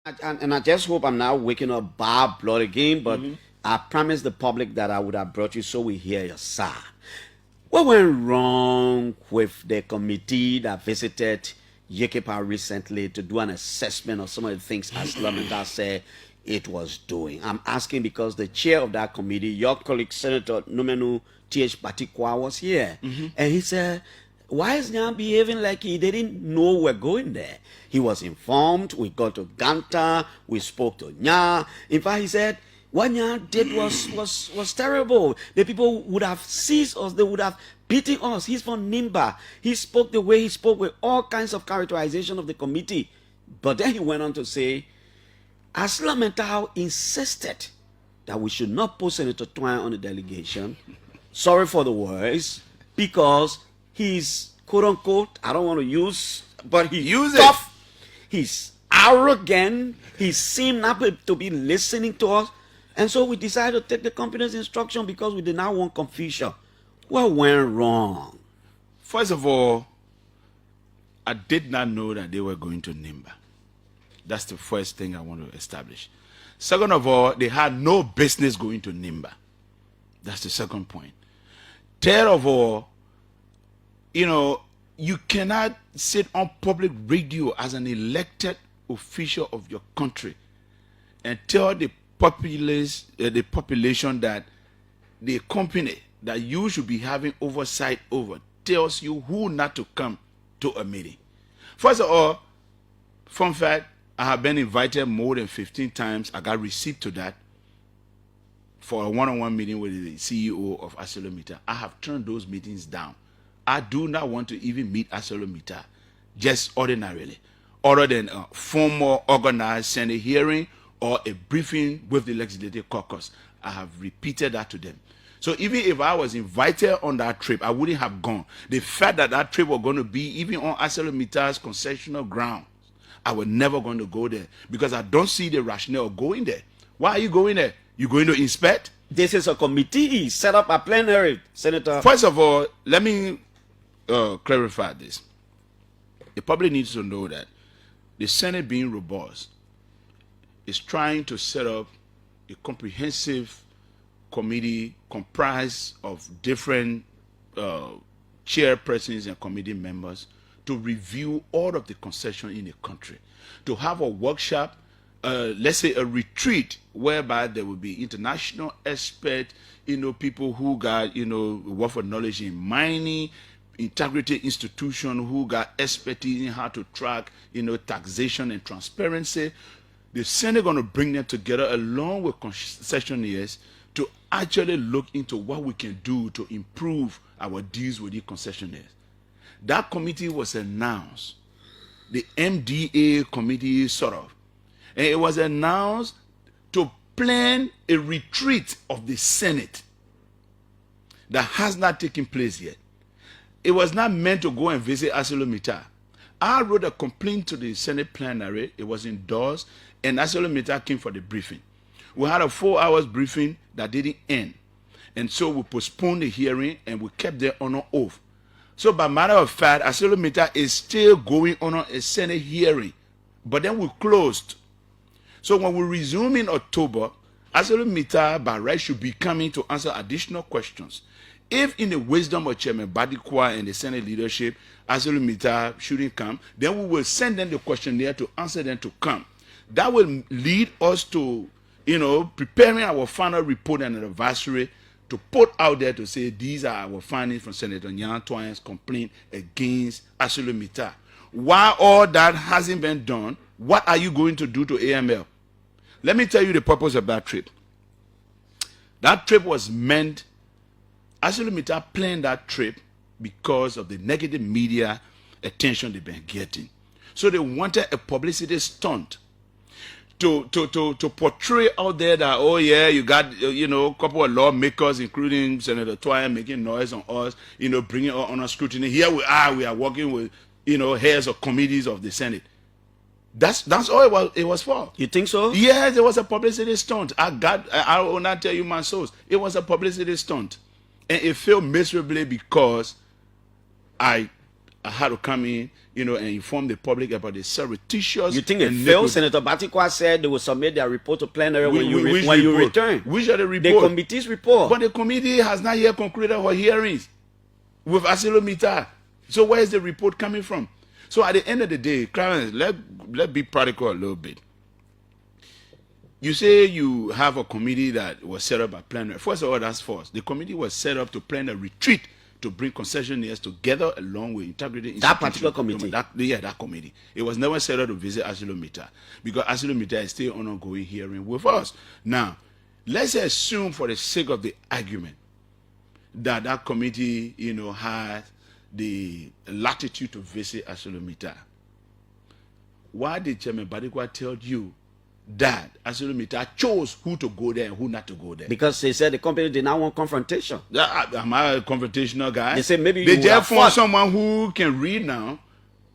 And I just hope I'm not waking up bad blood again, but I promised the public that I would have brought you so we hear your side. What went wrong with the committee that visited Yekepa recently to do an assessment of some of the things Aslamanda said it was doing? I'm asking because the chair of that committee, your colleague Senator Numenu T.H. Batikwa, was here. And he said, why is Nya behaving like he didn't know we're going there? He was informed. We got to Ganta. We spoke to Nya. In fact, he said, what Nya did was terrible. The people would have seized us. They would have beaten us. He's from Nimba. He spoke the way he spoke with all kinds of characterization of the committee. But then he went on to say, Asla Mentao insisted that we should not put Senator Twayen on the delegation. Sorry for the words, because he's quote unquote, I don't want to use, but he's tough. He's arrogant. He seemed not to be listening to us. And so we decided to take the company's instruction because we did not want confusion. What went wrong? First of all, I did not know that they were going to Nimba. That's the first thing I want to establish. Second of all, they had no business going to Nimba. That's the second point. Third of all, you cannot sit on public radio as an elected official of your country and tell the population that the company that you should be having oversight over tells you who not to come to a meeting. First of all, fun fact, I have been invited more than 15 times. I got receipt to that for a one-on-one meeting with the CEO of ArcelorMittal. I have turned those meetings down. I do not want to even meet ArcelorMittal, just ordinarily, other than a formal organized Senate hearing or a briefing with the Legislative Caucus. I have repeated that to them. So even if I was invited on that trip, I wouldn't have gone. The fact that that trip was going to be even on ArcelorMittal's concessional ground, I was never going to go there because I don't see the rationale of going there. Why are you going there? You going to inspect? This is a committee set up a plenary, Senator. First of all, let me clarify this. The public needs to know that the Senate, being robust, is trying to set up a comprehensive committee comprised of different chairpersons and committee members to review all of the concessions in the country, to have a workshop, let's say a retreat, whereby there will be international experts, people who got, wealth of knowledge in mining, integrity institution, who got expertise in how to track, taxation and transparency. The Senate going to bring them together along with concessionaires to actually look into what we can do to improve our deals with the concessionaires. That committee was announced, the MDA committee sort of, and it was announced to plan a retreat of the Senate that has not taken place yet. It was not meant to go and visit ArcelorMittal. I wrote a complaint to the Senate plenary. It was endorsed, and ArcelorMittal came for the briefing. We had a 4 hours briefing that didn't end, and so we postponed the hearing and we kept them on an oath. So by matter of fact, ArcelorMittal is still going on a Senate hearing, but then we closed. So when we resume in October, ArcelorMittal by right should be coming to answer additional questions. If in the wisdom of Chairman Badikwa and the Senate leadership, ArcelorMittal shouldn't come, then we will send them the questionnaire to answer them to come. That will lead us to, preparing our final report and advisory to put out there to say these are our findings from Senator Nya Twayen's complaint against ArcelorMittal. While all that hasn't been done, what are you going to do to AML? Let me tell you the purpose of that trip. That trip was meant, ArcelorMittal planned that trip because of the negative media attention they've been getting. So they wanted a publicity stunt to portray out there that, oh yeah, you got, a couple of lawmakers, including Senator Twayen, making noise on us, bringing us on scrutiny. Here we are working with, heads of committees of the Senate. That's all it was for. You think so? Yes, it was a publicity stunt. I will not tell you my source. It was a publicity stunt. And it failed miserably because I I had to come in, and inform the public about the surreptitious. You think it failed? Senator Batikwa said they will submit their report to plenary when you return. Which are the report? The committee's report. But the committee has not yet concluded her hearings with Asilometer. So where is the report coming from? So at the end of the day, Clarence, let's be practical a little bit. You say you have a committee that was set up by plenary. First of all, that's false. The committee was set up to plan a retreat to bring concessionaires together along with integrity. That particular committee? That committee. It was never set up to visit Asilometer because Asilometer is still on ongoing hearing with us. Now, let's assume for the sake of the argument that committee, has the latitude to visit Asilometer. Why did Chairman Badikwa tell you that Asilometer chose who to go there and who not to go there? Because they said the company did not want confrontation. Am I a confrontational guy? They said maybe they just found someone who can read now,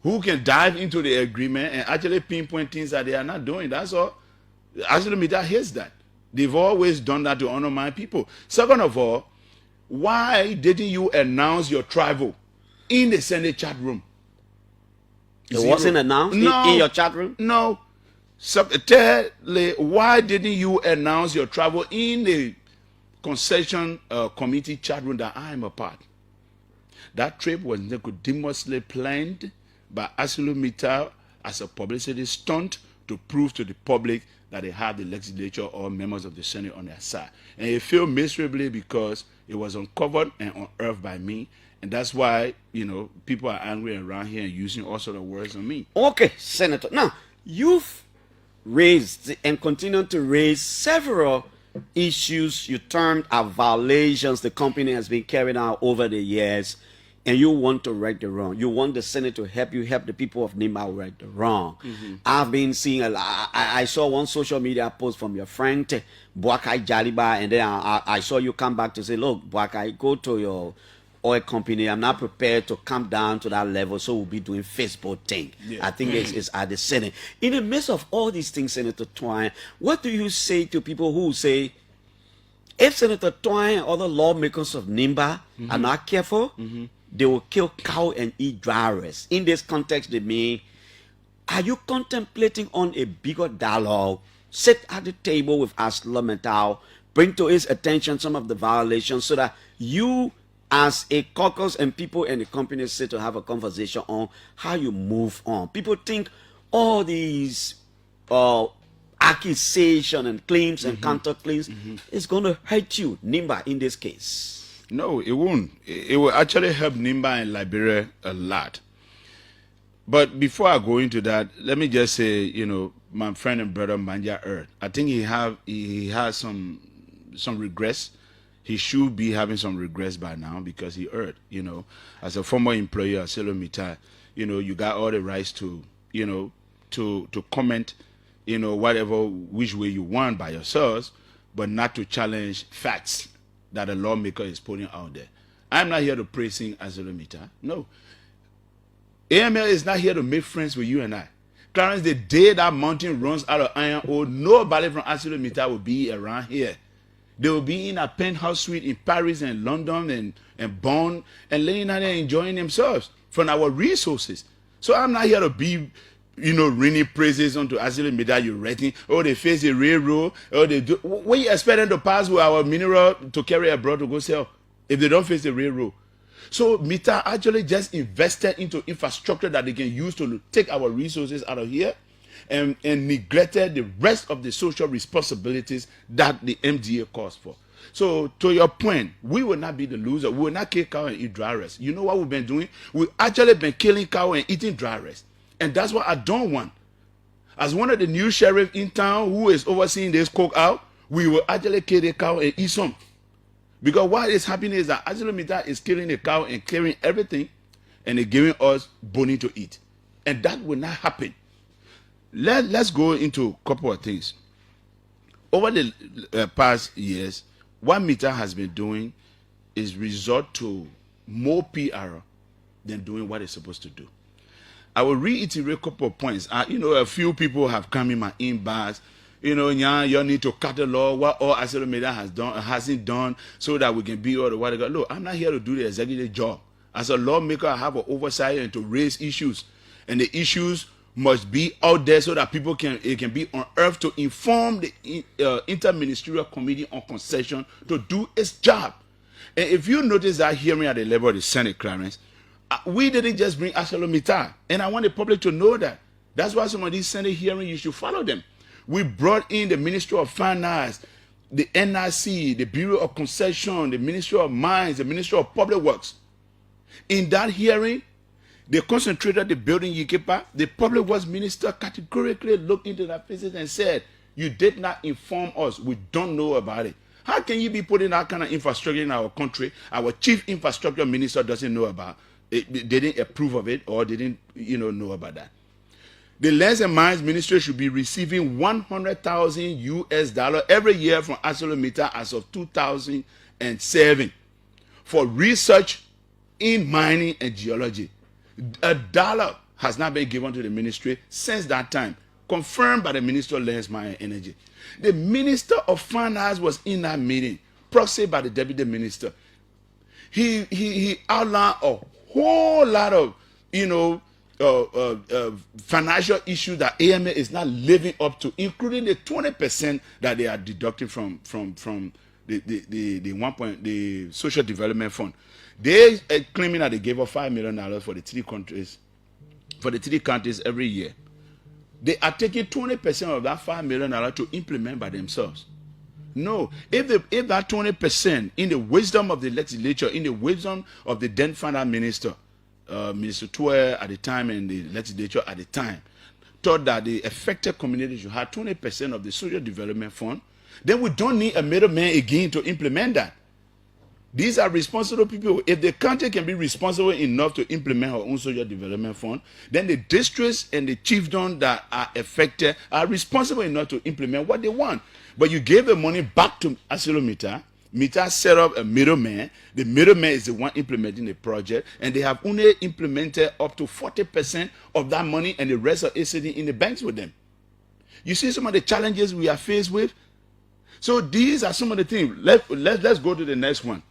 who can dive into the agreement and actually pinpoint things that they are not doing. That's all. Asilometer hates that. They've always done that to undermine people. Second of all, why didn't you announce your travel in the Senate chat room? It wasn't announced in your chat room? No. So, thirdly, why didn't you announce your travel in the concession committee chat room that I am a part? That trip was nicodemously planned by Asilometer as a publicity stunt to prove to the public that they had the legislature or members of the Senate on their side. And it failed miserably because it was uncovered and unearthed by me. And that's why, people are angry around here and using all sort of words on me. Okay, Senator. Now, you've raised and continue to raise several issues you termed as violations the company has been carrying out over the years, and you want to right the wrong. You want the Senate to help the people of Nimba right the wrong. I've been seeing I saw one social media post from your friend Buakai Jaliba, and then I saw you come back to say, look, Buakai, go to your oil company. I'm not prepared to come down to that level, so we'll be doing Facebook thing. Yeah. I think it's at the Senate. In the midst of all these things, Senator Twayen, what do you say to people who say, if Senator Twayen and other lawmakers of Nimba are not careful, they will kill cow and eat dry rice? In this context, they mean, are you contemplating on a bigger dialogue? Sit at the table with Asilometer, bring to his attention some of the violations so that you, as a caucus and people in the company, sit to have a conversation on how you move on. People think all these accusation and claims and counterclaims is going to hurt you, Nimba, in this case. No, it won't. It will actually help Nimba and Liberia a lot. But before I go into that, let me just say, my friend and brother Manja Earth, I think he has some regrets. He should be having some regrets by now because he heard, as a former employee at Asilometer, you got all the rights to, to comment, whatever, which way you want by yourselves, but not to challenge facts that a lawmaker is putting out there. I'm not here to praising Asilometer. No. AML is not here to make friends with you and I. Clarence, the day that mountain runs out of iron ore, nobody from Asilometer will be around here. They will be in a penthouse suite in Paris and London and Bonn and laying out there enjoying themselves from our resources. So I'm not here to be, ringing praises onto Asilometer. You're writing, they face the railroad, they do. What you expect them to pass with our mineral to carry abroad to go sell if they don't face the railroad? So Mita actually just invested into infrastructure that they can use to take our resources out of here. And neglected the rest of the social responsibilities that the MDA calls for. So, to your point, we will not be the loser. We will not kill cow and eat dry rice. You know what we've been doing? We've actually been killing cow and eating dry rice. And that's what I don't want. As one of the new sheriff in town who is overseeing this coke out, we will actually kill the cow and eat some. Because what is happening is that Asilometer is killing the cow and clearing everything, and they're giving us bone to eat. And that will not happen. Let's go into a couple of things. Over the past years, what Mita has been doing is resort to more PR than doing what it's supposed to do. I will reiterate a couple of points. A few people have come in my inbox. You need to catalog what all Asilometer hasn't done so that we can be all the what. Look, I'm not here to do the executive job. As a lawmaker, I have an oversight and to raise issues. And the issues must be out there so that people can be unearthed to inform the interministerial committee on concession to do its job. And if you notice that hearing at the level of the Senate, Clarence, we didn't just bring ArcelorMittal. And I want the public to know that. That's why some of these Senate hearings, you should follow them. We brought in the Ministry of Finance, the NRC, the Bureau of Concession, the Ministry of Mines, the Ministry of Public Works. In that hearing, they concentrated the building Yikipa. The Public Works Minister categorically looked into that visit and said, you did not inform us. We don't know about it. How can you be putting that kind of infrastructure in our country? Our chief infrastructure minister doesn't know about it. They didn't approve of it or didn't know about that. The Lands and Mines Ministry should be receiving $100,000 every year from ArcelorMittal as of 2007 for research in mining and geology. $1 has not been given to the ministry since that time, confirmed by the Minister of Lands, Mines, and Energy. The Minister of Finance was in that meeting, proxied by the Deputy Minister. He outlined a whole lot of, financial issues that AMA is not living up to, including the 20% that they are deducting from the Social Development Fund. They are claiming that they gave up $5 million for the three countries every year. They are taking 20% of that $5 million to implement by themselves. No, if that 20%, in the wisdom of the legislature, in the wisdom of the then finance minister, Minister Twayen at the time and the legislature at the time, thought that the affected community should have 20% of the Social Development Fund, then we don't need a middleman again to implement that. These are responsible people. If the country can be responsible enough to implement her own social development fund, then the districts and the chiefdoms that are affected are responsible enough to implement what they want. But you gave the money back to ArcelorMittal. Mittal set up a middleman. The middleman is the one implementing the project, and they have only implemented up to 40% of that money, and the rest are sitting in the banks with them. You see some of the challenges we are faced with. So these are some of the things. Let's go to the next one.